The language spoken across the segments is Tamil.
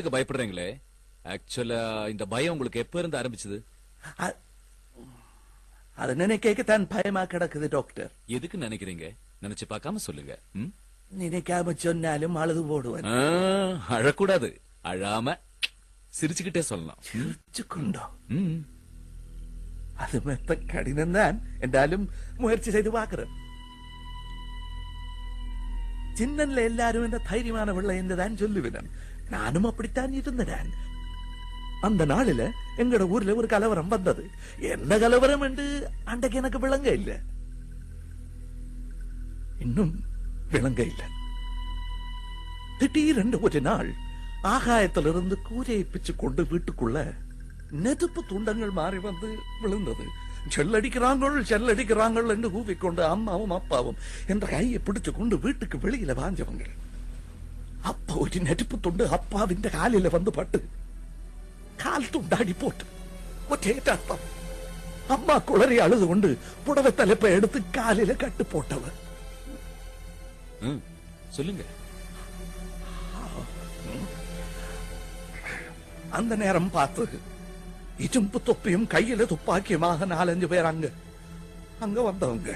பயப்படுறீங்களே, ஆக்சுவலா இந்த பயம் உங்களுக்கு எப்ப இருந்து ஆரம்பிச்சது? அது நினைக்கத்தான் பயமா கிடக்குது டாக்டர். எதுக்கு நினைக்கிறீங்க? நினைச்சு பார்க்காம சொல்லுங்க. நினைக்காம சொன்னாலும் அழுது போடுவேன். அழக்கூடாது, அழாம சிரிச்சுக்கிட்டே சொல்லலாம். சிரிச்சுக்கொண்டோ? அது மெத்த கடினம் தான் என்றாலும் முயற்சி செய்து பார்க்கிறேன். சின்னன்ல எல்லாரும் இந்த தைரியமான பிள்ளை என்றுதான் சொல்லுவேன். நானும் அப்படித்தான் இருந்தேன். அந்த நாளில எங்கட ஊர்ல ஒரு கலவரம் வந்தது. என்ன கலவரம் என்று அன்றைக்கு எனக்கு விளங்க இல்ல, இன்னும் விளங்க இல்ல. திடீரென்று ஒரு நாள் ஆகாயத்திலிருந்து கூரையை பிச்சு கொண்டு வீட்டுக்குள்ள நெருப்பு துண்டங்கள் மாறி வந்து விழுந்தது. செல்லடிக்கிறாங்கள் என்று கூவிக்கொண்டு அம்மாவும் அப்பாவும் என்ற கையை பிடிச்சு கொண்டு வீட்டுக்கு வெளியில வாஞ்சவங்க. அப்ப ஒரு நெருப்பு துண்டு அப்பாவின் காலில வந்து பட்டு கால் துண்டாடி போட்டு ஒற்றே அர்த்தம். அம்மா குளறி அழுது கொண்டு புடவை தலைப்பை எடுத்து காலில கட்டு போட்டவர். சொல்லுங்க. அந்த நேரம் பார்த்து இஜும்பு தொப்பியும் கையில துப்பாக்கியமாக 4-5 பேர் அங்க வந்தவங்க.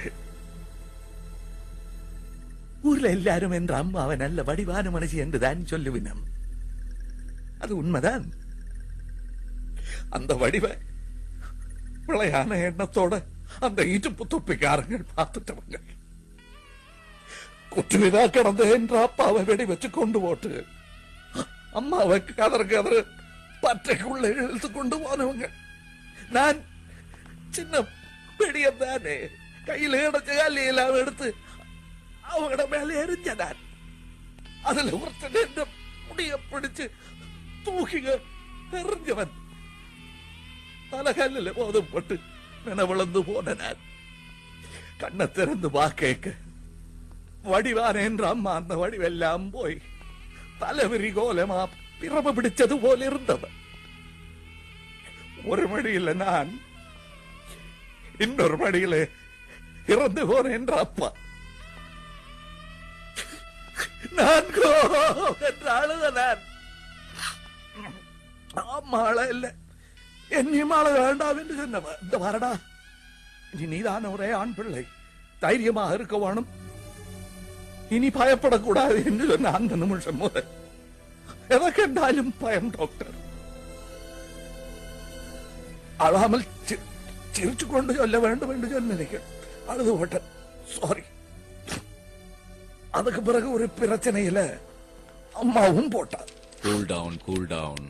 ஊர்ல எல்லாரும் என்ற அம்மாவை நல்ல வடிவான மனுஷி என்றுதான் சொல்லுவினம். அது உண்மைதான். அந்த வடிவ பிழையான எண்ணத்தோட அந்த ஈட்டுப்பு தொப்பிக்காரங்கள் பார்த்துட்டவங்க. குற்றுவிதா கிடந்த என்ற அப்பாவை வெடி வச்சு கொண்டு போட்டு அம்மாவை கதறு பற்றைக்குள்ள இழுத்து கொண்டு போனவங்க. நான் சின்ன பெடியதானே கையில இடச்ச காலி எல்லாம் எடுத்து அவங்கள மேல எரிஞ்ச நான். அதுல ஒருத்தன் முடிய பிடிச்சு தூக்கி எறிஞ்சவன். தலகல்ல போதும்பட்டு நினைவிழந்து போன நான். கண்ணை திறந்து வா கேட்க வடிவான என்ற அம்மா அந்த வடிவெல்லாம் போய் தலைவிரி கோலமா பிரம பிடிச்சது போல இருந்தவன். ஒரு மடியில நான், இன்னொரு மடியில இறந்து போன என்ற அப்பா. நான் என்று அழுதான். அம்மா அழ இல்ல, என்னையும் அழ வேண்டாம் என்று சொன்னவன். இந்த வரடா, நீதான ஒரே ஆண் பிள்ளை, தைரியமாக இருக்க வேணும், இனி பயப்படக்கூடாது என்று சொன்ன அந்த நிமிஷம் முதல் எதற்கு என்றாலும் பயம் டாக்டர். அழாமல் சிரிச்சு கொண்டு சொல்ல வேண்டும் என்று சொன்னீங்க. அழுது போட்டேன், சாரி. அதுக்கு பிறகு ஒரு பிரச்சனையில அம்மாவும் போட்டார். Cool down, cool down.